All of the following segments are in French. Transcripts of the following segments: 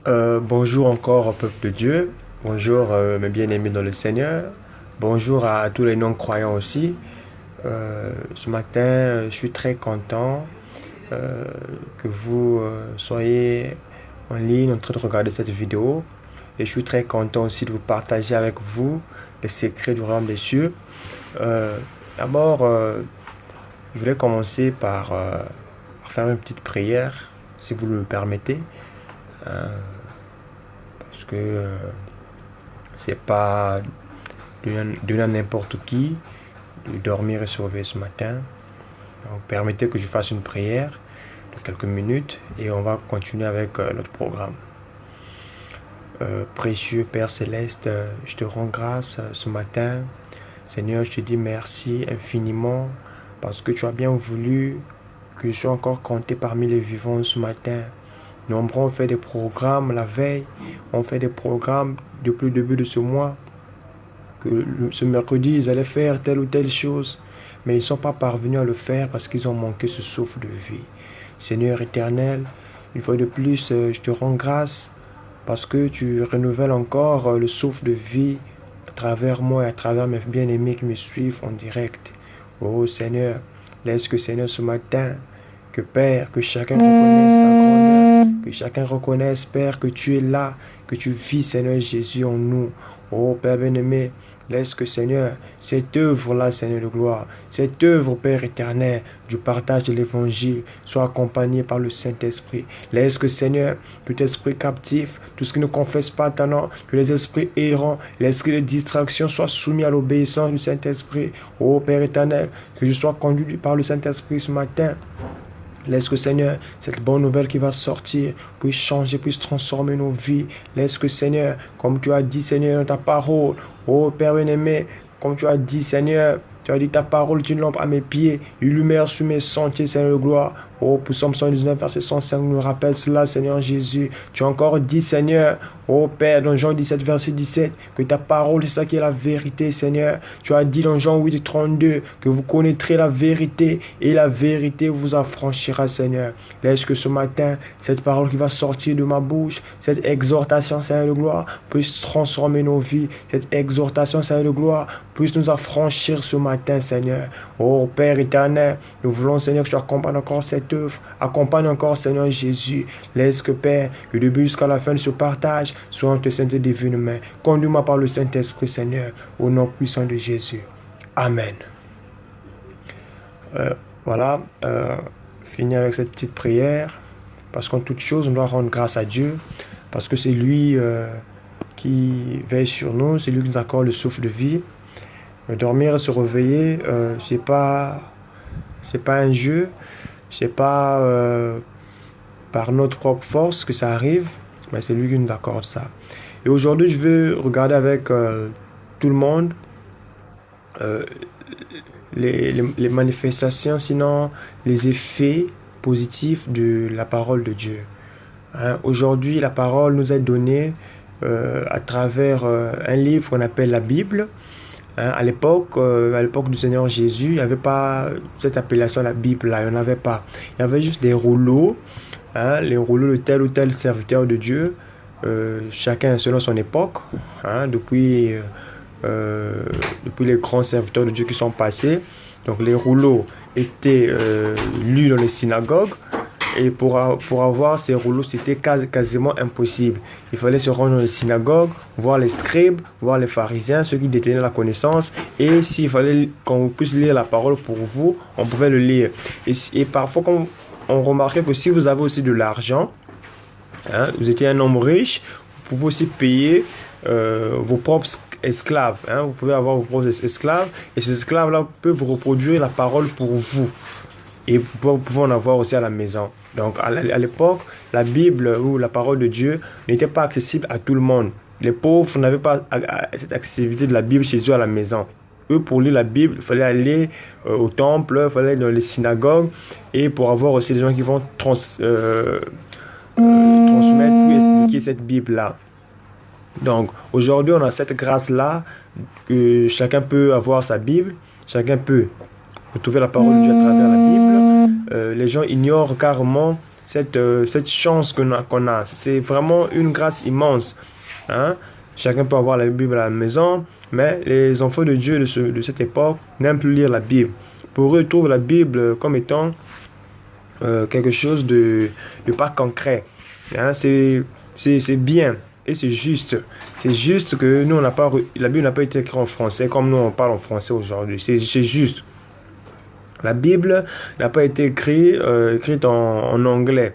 Bonjour encore au peuple de Dieu. Bonjour mes bien-aimés dans le Seigneur. Bonjour à tous les non-croyants aussi. Ce matin, je suis très content euh, que vous soyez en ligne en train de regarder cette vidéo. Et je suis très content aussi de vous partager avec vous les secrets du royaume des cieux. Euh, D'abord, je voulais commencer par faire une petite prière, si vous le permettez. Euh, Parce que c'est pas donner à n'importe qui de dormir et se réveiller ce matin. Donc, permettez que je fasse une prière de quelques minutes et on va continuer avec notre programme. Précieux Père Céleste, je te rends grâce ce matin. Seigneur, je te dis merci infiniment parce que tu as bien voulu que je sois encore compté parmi les vivants ce matin. Nombreux ont fait des programmes la veille, on fait des programmes depuis le début de ce mois, que ce mercredi ils allaient faire telle ou telle chose, mais ils ne sont pas parvenus à le faire parce qu'ils ont manqué ce souffle de vie. Seigneur éternel, une fois de plus, je te rends grâce parce que tu renouvelles encore le souffle de vie à travers moi et à travers mes bien-aimés qui me suivent en direct. Oh Seigneur, laisse que Seigneur ce matin, que Père, que chacun reconnaisse ta grandeur, que chacun reconnaisse Père que tu es là, que tu vis Seigneur Jésus en nous. Oh Père bien-aimé, laisse que Seigneur, cette œuvre-là Seigneur de gloire, cette œuvre Père éternel du partage de l'évangile soit accompagnée par le Saint-Esprit. Laisse que Seigneur, tout esprit captif, tout ce qui ne confesse pas ton nom, que les esprits errants, l'esprit de distraction soient soumis à l'obéissance du Saint-Esprit. Oh Père éternel, que je sois conduit par le Saint-Esprit ce matin. Laisse que Seigneur, cette bonne nouvelle qui va sortir puisse changer, puisse transformer nos vies. Laisse que Seigneur, comme tu as dit Seigneur dans ta parole, oh Père bien-aimé, comme tu as dit Seigneur, tu as dit ta parole est une lampe à mes pieds, une lumière sur mes sentiers, Seigneur de gloire. Oh, Psaume 119, verset 105 nous rappelle cela, Seigneur Jésus. Tu as encore dit, Seigneur, oh Père, dans Jean 17, verset 17, que ta parole, c'est ça qui est la vérité, Seigneur. Tu as dit dans Jean 8, 32, que vous connaîtrez la vérité et la vérité vous affranchira, Seigneur. Laisse que ce matin, cette parole qui va sortir de ma bouche, cette exhortation, Seigneur de gloire, puisse transformer nos vies. Cette exhortation, Seigneur de gloire, puisse nous affranchir ce matin, Seigneur. Oh Père éternel, nous voulons, Seigneur, que tu accompagnes encore cette œuvre. Accompagne encore, Seigneur Jésus. Laisse que, Père, du début jusqu'à la fin de ce partage soit entre sainte et divine main. Conduis-moi par le Saint-Esprit, Seigneur, au nom puissant de Jésus. Amen. Voilà, finir avec cette petite prière, parce qu'en toute chose, on doit rendre grâce à Dieu, parce que c'est lui qui veille sur nous, c'est lui qui nous accorde le souffle de vie. Dormir et se réveiller, c'est pas un jeu, c'est pas par notre propre force que ça arrive, mais c'est lui qui nous accorde ça. Et aujourd'hui, je veux regarder avec tout le monde euh, les manifestations, sinon les effets positifs de la parole de Dieu. Hein, aujourd'hui, la parole nous est donnée à travers un livre qu'on appelle la Bible. Hein, à l'époque du Seigneur Jésus, il n'y avait pas cette appellation la Bible là, il n'y en avait pas. Il y avait juste des rouleaux, hein, les rouleaux de tel ou tel serviteur de Dieu, chacun selon son époque, hein, depuis les grands serviteurs de Dieu qui sont passés. Donc les rouleaux étaient lus dans les synagogues. Et pour avoir ces rouleaux, c'était quasiment impossible. Il fallait se rendre dans les synagogues, voir les scribes, voir les pharisiens, ceux qui détenaient la connaissance. Et s'il fallait qu'on puisse lire la parole pour vous, on pouvait le lire. Et parfois, on remarquait que si vous avez aussi de l'argent, hein, vous étiez un homme riche, vous pouvez aussi payer vos propres esclaves. Hein, vous pouvez avoir vos propres esclaves. Et ces esclaves-là peuvent vous reproduire la parole pour vous. Et vous pouvez en avoir aussi à la maison. Donc à l'époque, la Bible ou la parole de Dieu n'était pas accessible à tout le monde. Les pauvres n'avaient pas cette accessibilité de la Bible chez eux à la maison. Eux, pour lire la Bible, il fallait aller au temple, il fallait aller dans les synagogues. Et pour avoir aussi des gens qui vont transmettre ou expliquer cette Bible-là. Donc aujourd'hui, on a cette grâce-là que chacun peut avoir sa Bible, chacun peut retrouver la parole de Dieu à travers la Bible. Les gens ignorent carrément cette chance qu'on a. C'est vraiment une grâce immense. Hein? Chacun peut avoir la Bible à la maison, mais les enfants de Dieu de cette époque n'aiment plus lire la Bible. Pour eux, ils trouvent la Bible comme étant quelque chose de pas concret. Hein? C'est bien et c'est juste. C'est juste que nous, la Bible n'a pas été écrite en français comme nous on parle en français aujourd'hui. C'est juste. La Bible n'a pas été écrite en anglais.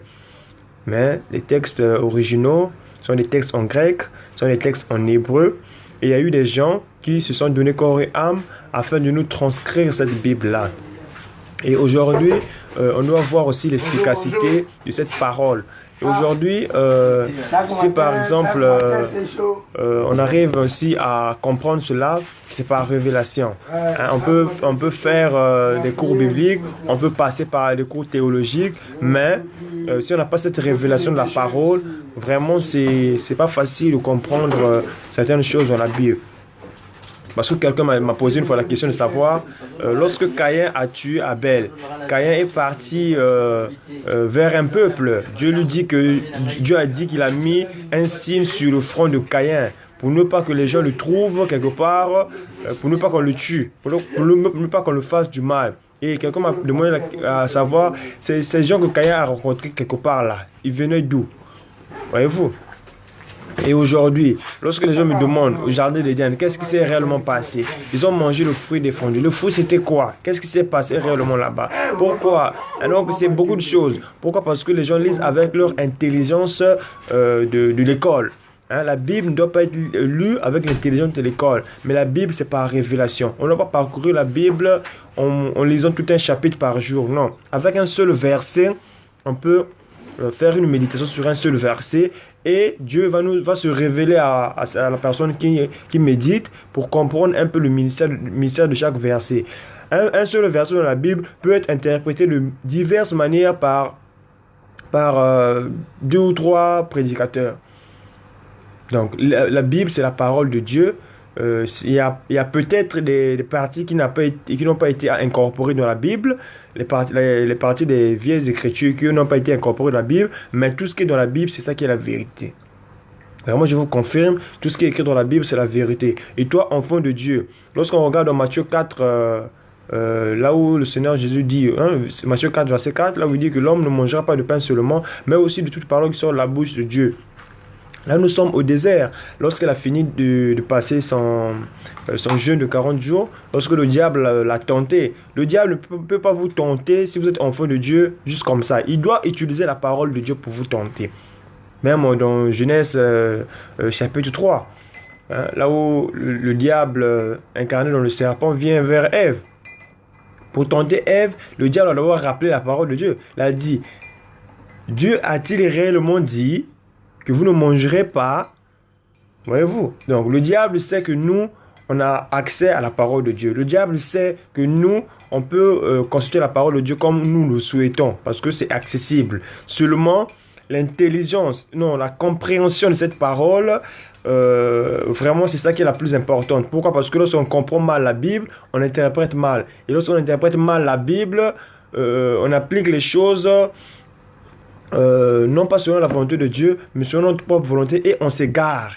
Mais les textes originaux sont des textes en grec, sont des textes en hébreu. Et il y a eu des gens qui se sont donnés corps et âme afin de nous transcrire cette Bible-là. Et aujourd'hui, on doit voir aussi l'efficacité de cette parole. Et aujourd'hui, si par exemple, on arrive aussi à comprendre cela, c'est par révélation. Hein, on peut faire des cours bibliques, on peut passer par des cours théologiques, mais si on n'a pas cette révélation de la parole, vraiment, c'est pas facile de comprendre certaines choses dans la Bible. Parce que quelqu'un m'a posé une fois la question de savoir, lorsque Caïn a tué Abel, Caïn est parti vers un peuple. Dieu a dit qu'il a mis un signe sur le front de Caïn pour ne pas que les gens le trouvent quelque part, pour ne pas qu'on le tue, pour ne pas qu'on le fasse du mal. Et quelqu'un m'a demandé à savoir, ces gens que Caïn a rencontrés quelque part là, ils venaient d'où? Voyez-vous? Et aujourd'hui, lorsque les gens me demandent au jardin d'Éden, qu'est-ce qui s'est réellement passé? Ils ont mangé le fruit défendu. Le fruit, c'était quoi? Qu'est-ce qui s'est passé réellement là-bas? Pourquoi? Alors, c'est beaucoup de choses. Pourquoi? Parce que les gens lisent avec leur intelligence de l'école. Hein, la Bible ne doit pas être lue avec l'intelligence de l'école. Mais la Bible, c'est par révélation. On ne doit pas parcourir la Bible en lisant tout un chapitre par jour. Non. Avec un seul verset, on peut faire une méditation sur un seul verset et Dieu va se révéler à la personne qui médite pour comprendre un peu le mystère de chaque verset. Un seul verset dans la Bible peut être interprété de diverses manières par 2 ou 3 prédicateurs. Donc la Bible, c'est la parole de Dieu. Il y a peut-être des parties qui n'ont pas été incorporées dans la Bible, les parties des vieilles écritures qui n'ont pas été incorporées dans la Bible, mais tout ce qui est dans la Bible, c'est ça qui est la vérité. Vraiment, je vous confirme, tout ce qui est écrit dans la Bible, c'est la vérité. Et toi, enfant de Dieu, lorsqu'on regarde dans Matthieu 4, là où le Seigneur Jésus dit, Matthieu 4, verset 4, là où il dit que l'homme ne mangera pas de pain seulement, mais aussi de toute parole qui sort de la bouche de Dieu. Là, nous sommes au désert. Lorsqu'elle a fini de passer son jeûne de 40 jours, lorsque le diable l'a tenté, le diable ne peut pas vous tenter si vous êtes enfant de Dieu juste comme ça. Il doit utiliser la parole de Dieu pour vous tenter. Même dans Genèse chapitre 3, hein, là où le diable incarné dans le serpent vient vers Ève. Pour tenter Ève, le diable doit d'abord rappeler la parole de Dieu. Il a dit, Dieu a-t-il réellement dit que vous ne mangerez pas? Voyez-vous? Donc, le diable sait que nous, on a accès à la parole de Dieu. Le diable sait que nous, on peut consulter la parole de Dieu comme nous le souhaitons, parce que c'est accessible. Seulement, l'intelligence, non, la compréhension de cette parole, vraiment, c'est ça qui est la plus importante. Pourquoi? Parce que lorsqu'on comprend mal la Bible, on interprète mal. Et lorsqu'on interprète mal la Bible, on applique les choses non pas selon la volonté de Dieu, mais selon notre propre volonté, et on s'égare.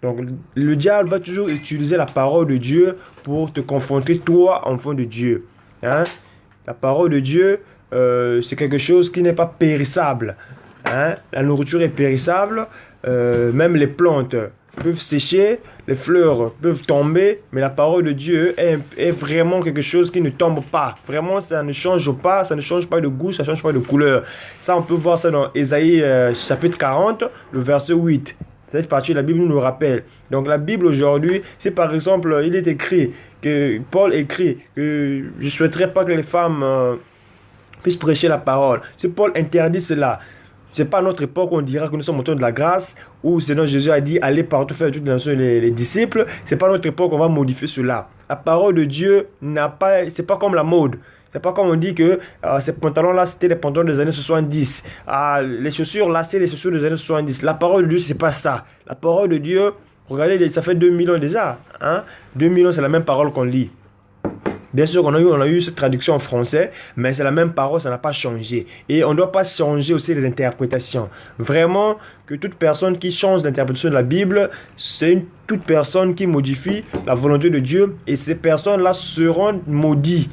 Donc le diable va toujours utiliser la parole de Dieu pour te confronter, toi, enfant de Dieu. Hein? La parole de Dieu, c'est quelque chose qui n'est pas périssable. Hein? La nourriture est périssable, même les plantes peuvent sécher, les fleurs peuvent tomber, mais la parole de Dieu est vraiment quelque chose qui ne tombe pas. Vraiment, ça ne change pas, ça ne change pas de goût, ça ne change pas de couleur. Ça, on peut voir ça dans Ésaïe chapitre 40, le verset 8. Cette partie de la Bible nous le rappelle. Donc la Bible aujourd'hui, si par exemple, il est écrit, que Paul écrit, que je ne souhaiterais pas que les femmes puissent prêcher la parole. Si Paul interdit cela, c'est pas à notre époque où on dira que nous sommes au temps de la grâce, où Seigneur Jésus a dit allez partout faire toutes les nations les disciples. C'est pas à notre époque qu'on va modifier cela. La parole de Dieu c'est pas comme la mode. C'est pas comme on dit que ces pantalons-là, c'était les pantalons des années 70. Les chaussures-là, c'est les chaussures des années 70. La parole de Dieu, c'est pas ça. La parole de Dieu, regardez, ça fait 2000 ans déjà. Hein? 2000 ans, c'est la même parole qu'on lit. Bien sûr, on a eu cette traduction en français, mais c'est la même parole, ça n'a pas changé. Et on ne doit pas changer aussi les interprétations. Vraiment, que toute personne qui change l'interprétation de la Bible, c'est toute personne qui modifie la volonté de Dieu, et ces personnes-là seront maudites.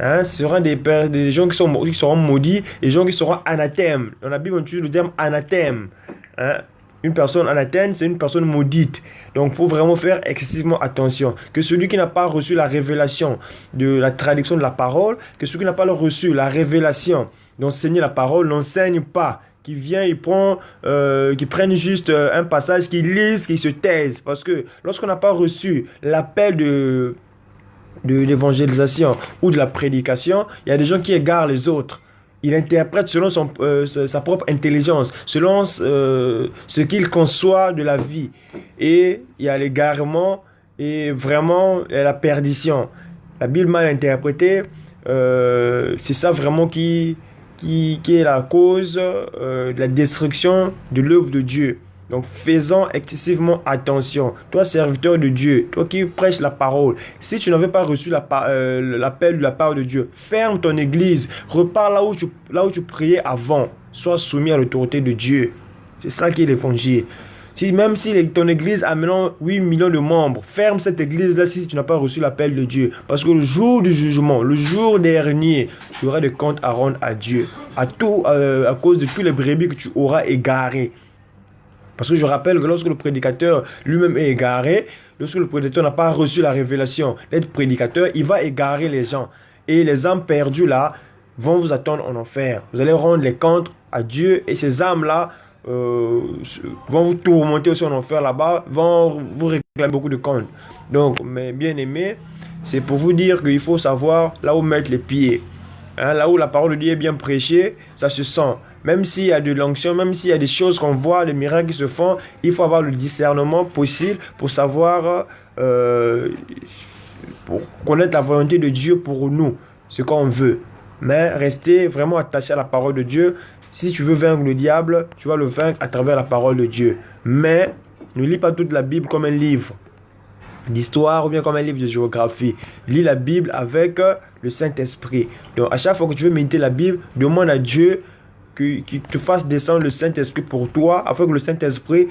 Hein, ce seront des gens qui seront maudits, des gens qui seront anathèmes. Dans la Bible, on utilise le terme anathème. Hein? Une personne anathème, c'est une personne maudite. Donc, il faut vraiment faire excessivement attention. Que celui qui n'a pas reçu la révélation de la traduction de la parole, que celui qui n'a pas reçu la révélation d'enseigner la parole, n'enseigne pas. Qui vient, qui prennent juste un passage, qui lisent, qui se taisent. Parce que lorsqu'on n'a pas reçu l'appel de l'évangélisation ou de la prédication, il y a des gens qui égarent les autres. Il interprète selon sa propre intelligence, selon ce qu'il conçoit de la vie. Et il y a l'égarement et vraiment la perdition. La Bible mal interprétée, c'est ça vraiment qui est la cause de la destruction de l'œuvre de Dieu. Donc, faisons excessivement attention. Toi, serviteur de Dieu, toi qui prêches la parole, si tu n'avais pas reçu l'appel de la part de Dieu, ferme ton église, repars là où tu priais avant. Sois soumis à l'autorité de Dieu. C'est ça qui est l'évangile. Même si ton église a maintenant 8 millions de membres, ferme cette église-là si tu n'as pas reçu l'appel de Dieu. Parce que le jour du jugement, le jour dernier, tu auras des comptes à rendre à Dieu. À cause de tous les brebis que tu auras égarés. Parce que je rappelle que lorsque le prédicateur lui-même est égaré, lorsque le prédicateur n'a pas reçu la révélation d'être prédicateur, il va égarer les gens. Et les âmes perdues là vont vous attendre en enfer. Vous allez rendre les comptes à Dieu et ces âmes-là vont vous tourmenter aussi en enfer là-bas, vont vous réclamer beaucoup de comptes. Donc, mes bien-aimés, c'est pour vous dire qu'il faut savoir là où mettre les pieds. Hein, là où la parole de Dieu est bien prêchée, ça se sent. Même s'il y a de l'onction, même s'il y a des choses qu'on voit, des miracles qui se font, il faut avoir le discernement possible pour savoir, pour connaître la volonté de Dieu pour nous, ce qu'on veut. Mais rester vraiment attaché à la parole de Dieu. Si tu veux vaincre le diable, tu vas le vaincre à travers la parole de Dieu. Mais ne lis pas toute la Bible comme un livre d'histoire ou bien comme un livre de géographie. Lis la Bible avec le Saint-Esprit. Donc à chaque fois que tu veux méditer la Bible, demande à Dieu qu'il te fasse descendre le Saint-Esprit pour toi, afin que le Saint-Esprit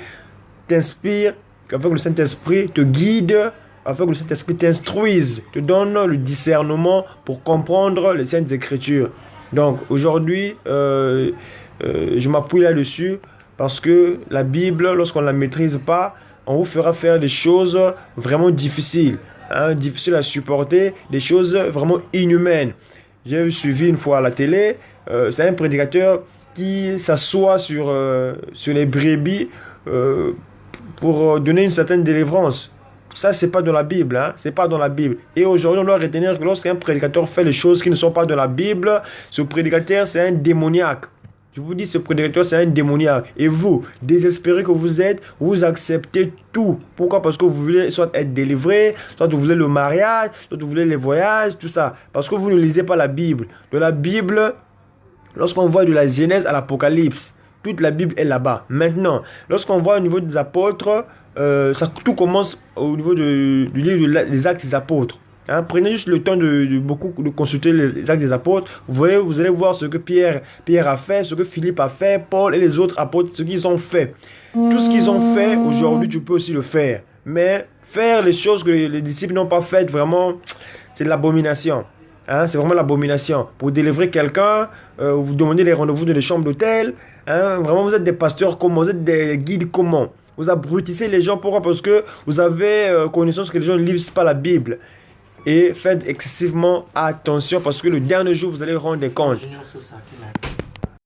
t'inspire, afin que le Saint-Esprit te guide, afin que le Saint-Esprit t'instruise, te donne le discernement pour comprendre les Saintes Écritures. Donc aujourd'hui, je m'appuie là-dessus parce que la Bible, lorsqu'on ne la maîtrise pas, on vous fera faire des choses vraiment difficiles, hein, difficiles à supporter, des choses vraiment inhumaines. J'ai suivi une fois à la télé, c'est un prédicateur qui s'assoit sur les brebis pour donner une certaine délivrance. Ça, c'est pas dans la Bible, hein? C'est pas dans la Bible. Et aujourd'hui, on doit retenir que lorsqu'un prédicateur fait les choses qui ne sont pas dans la Bible, ce prédicateur, c'est un démoniaque. Je vous dis, ce prédicateur, c'est un démoniaque. Et vous, désespérés que vous êtes, vous acceptez tout. Pourquoi? Parce que vous voulez soit être délivré, soit vous voulez le mariage, soit vous voulez les voyages, tout ça. Parce que vous ne lisez pas la Bible. Dans la Bible, lorsqu'on voit de la Genèse à l'Apocalypse, toute la Bible est là-bas. Maintenant, lorsqu'on voit au niveau des apôtres, tout commence au niveau du livre des Actes des Apôtres. Hein, prenez juste le temps de consulter les Actes des Apôtres. Vous allez voir ce que Pierre a fait, ce que Philippe a fait, Paul et les autres apôtres, ce qu'ils ont fait. Tout ce qu'ils ont fait, aujourd'hui, tu peux aussi le faire. Mais faire les choses que les disciples n'ont pas faites, vraiment, c'est de l'abomination. Hein, c'est vraiment l'abomination. Pour délivrer quelqu'un, vous demandez les rendez-vous dans les chambres d'hôtel. Hein, vraiment, vous êtes des pasteurs comment? Vous êtes des guides comment? Vous abrutissez les gens. Pourquoi? Parce que vous avez connaissance que les gens ne lisent pas la Bible. Et faites excessivement attention parce que le dernier jour, vous allez rendre des comptes.